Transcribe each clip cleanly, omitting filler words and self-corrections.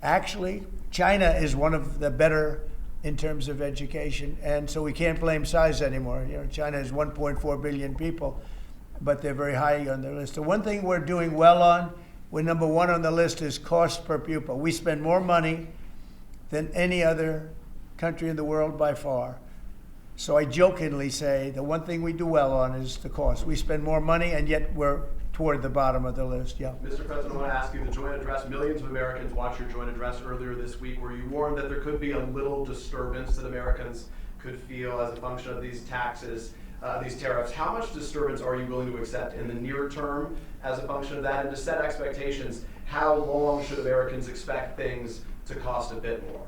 Actually, China is one of the better in terms of education, and so we can't blame size anymore. China has 1.4 billion people, but they're very high on their list. The one thing we're doing well on, we're number one on the list, is cost per pupil. We spend more money than any other country in the world by far. So I jokingly say the one thing we do well on is the cost. We spend more money, and yet we're toward the bottom of the list. Yeah. Mr. President, I want to ask you, the joint address, millions of Americans watched your joint address earlier this week where you warned that there could be a little disturbance that Americans could feel as a function of these taxes, these tariffs. How much disturbance are you willing to accept in the near term as a function of that? And to set expectations, how long should Americans expect things to cost a bit more?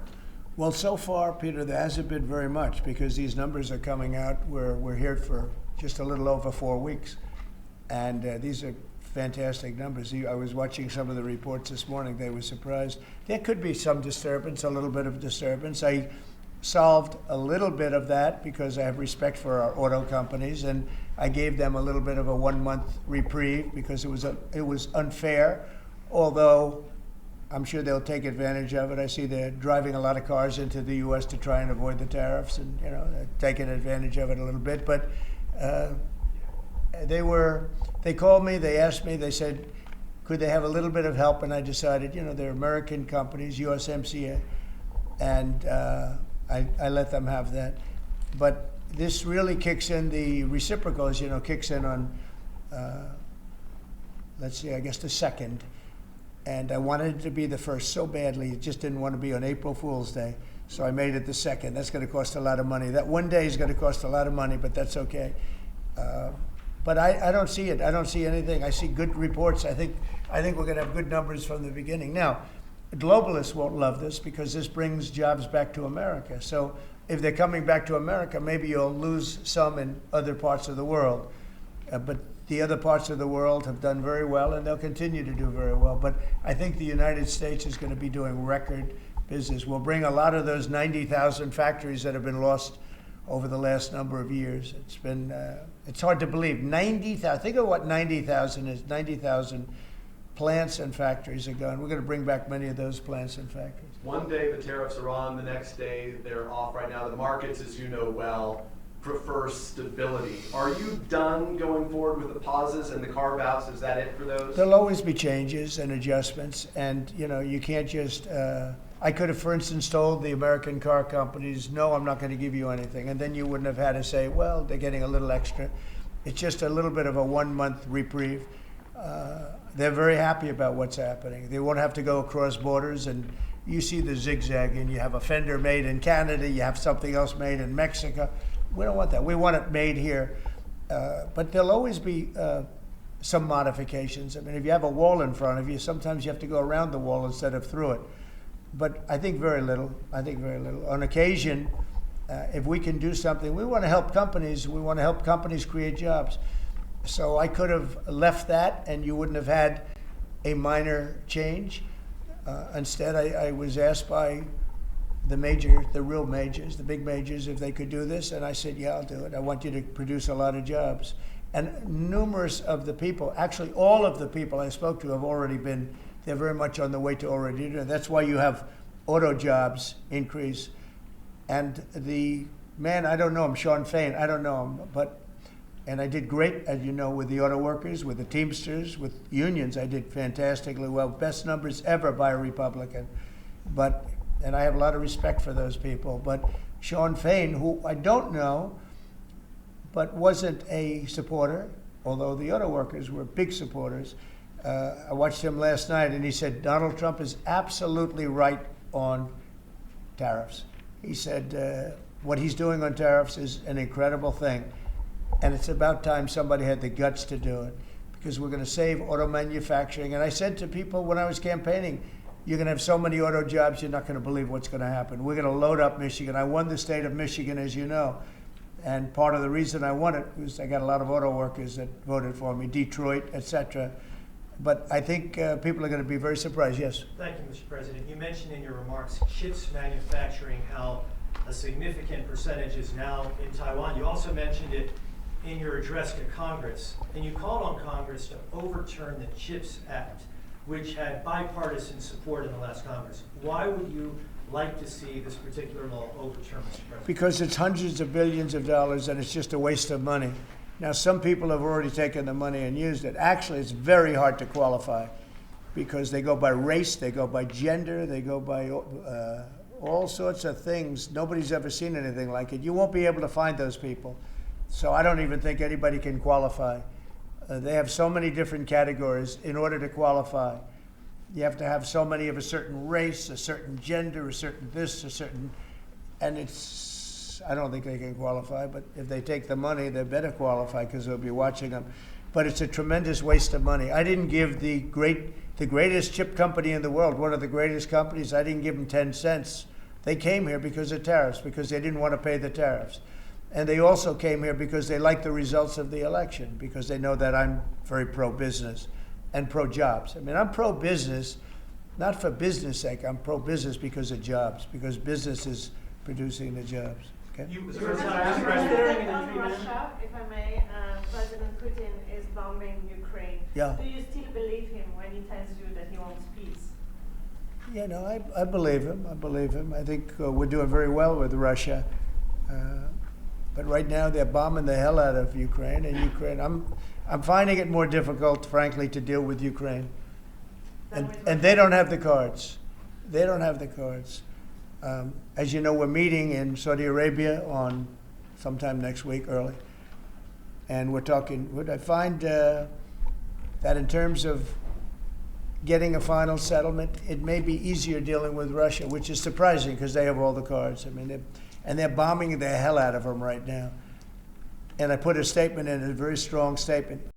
Well, so far, Peter, there hasn't been very much because these numbers are coming out. We're here for just a little over 4 weeks. And these are fantastic numbers. I was watching some of the reports this morning. They were surprised. There could be some disturbance, a little bit of disturbance. I solved a little bit of that because I have respect for our auto companies, and I gave them a little bit of a 1-month reprieve because it was unfair, although I'm sure they'll take advantage of it. I see they're driving a lot of cars into the U.S. to try and avoid the tariffs, and they're taking advantage of it a little bit. But they called me, they asked me, they said, could they have a little bit of help? And I decided, they're American companies, USMCA, and I let them have that. But this really kicks in, the reciprocals, kicks in on, let's see, I guess the 2nd. And I wanted it to be the 1st so badly, it just didn't want to be on April Fool's Day. So I made it the 2nd. That's going to cost a lot of money. That one day is going to cost a lot of money, but that's okay. But I don't see it. I don't see anything. I see good reports. I think we're going to have good numbers from the beginning. Now, globalists won't love this because this brings jobs back to America. So if they're coming back to America, maybe you'll lose some in other parts of the world. But the other parts of the world have done very well, and they'll continue to do very well. But I think the United States is going to be doing record business. We'll bring a lot of those 90,000 factories that have been lost over the last number of years. It's been, it's hard to believe. 90,000, think of what 90,000 is. 90,000 plants and factories are gone. We're going to bring back many of those plants and factories. One day the tariffs are on, the next day they're off. Right now the markets, as you know well, prefer stability. Are you done going forward with the pauses and the carve-outs? Is that it for those? There'll always be changes and adjustments, and you can't just, I could have, for instance, told the American car companies, no, I'm not going to give you anything. And then you wouldn't have had to say, well, they're getting a little extra. It's just a little bit of a 1-month reprieve. They're very happy about what's happening. They won't have to go across borders, and you see the zigzag, and you have a fender made in Canada, you have something else made in Mexico. We don't want that. We want it made here. But there'll always be some modifications. I mean, if you have a wall in front of you, sometimes you have to go around the wall instead of through it. But I think very little. On occasion, if we can do something, we want to help companies. We want to help companies create jobs. So I could have left that, and you wouldn't have had a minor change. Instead, I was asked by the real majors, the big majors, if they could do this, and I said, yeah, I'll do it. I want you to produce a lot of jobs. And numerous of the people, actually all of the people I spoke to have already been, they're very much on the way to already doing it. That's why you have auto jobs increase. And the man, I don't know him, Sean Fain, I don't know him, and I did great, as you know, with the auto workers, with the Teamsters, with unions. I did fantastically well, best numbers ever by a Republican. And I have a lot of respect for those people. But Sean Fain, who I don't know, but wasn't a supporter, although the auto workers were big supporters. I watched him last night, and he said Donald Trump is absolutely right on tariffs. He said what he's doing on tariffs is an incredible thing, and it's about time somebody had the guts to do it, because we're going to save auto manufacturing. And I said to people when I was campaigning, you're going to have so many auto jobs, you're not going to believe what's going to happen. We're going to load up Michigan. I won the state of Michigan, as you know. And part of the reason I won it was I got a lot of auto workers that voted for me, Detroit, etc. But I think people are going to be very surprised. Yes? Thank you, Mr. President. You mentioned in your remarks chips manufacturing, how a significant percentage is now in Taiwan. You also mentioned it in your address to Congress, and you called on Congress to overturn the CHIPS Act. which had bipartisan support in the last Congress. Why would you like to see this particular law overturned, Mr. President? Because it's hundreds of billions of dollars and it's just a waste of money. Now, some people have already taken the money and used it. Actually, it's very hard to qualify because they go by race, they go by gender, they go by all sorts of things. Nobody's ever seen anything like it. You won't be able to find those people. So I don't even think anybody can qualify. They have so many different categories in order to qualify. You have to have so many of a certain race, a certain gender, a certain this, a certain, and I don't think they can qualify, but if they take the money, they better qualify because they'll be watching them. But it's a tremendous waste of money. I didn't give the greatest chip company in the world, one of the greatest companies, I didn't give them 10 cents. They came here because of tariffs, because they didn't want to pay the tariffs. And they also came here because they like the results of the election, because they know that I'm very pro-business and pro-jobs. I mean, I'm pro-business, not for business sake. I'm pro-business because of jobs, because business is producing the jobs. Okay? Mr. President, President. on Russia, if I may, President Putin is bombing Ukraine. Yeah. Do you still believe him when he tells you that he wants peace? Yeah, no, I believe him. I believe him. I think we're doing very well with Russia. But right now they're bombing the hell out of Ukraine, and Ukraine. I'm finding it more difficult, frankly, to deal with Ukraine. And they don't have the cards. They don't have the cards. As you know, we're meeting in Saudi Arabia on sometime next week, early. And we're talking, would I find that in terms of getting a final settlement, it may be easier dealing with Russia, which is surprising because they have all the cards. I mean, they're bombing the hell out of them right now. And I put a statement in, a very strong statement.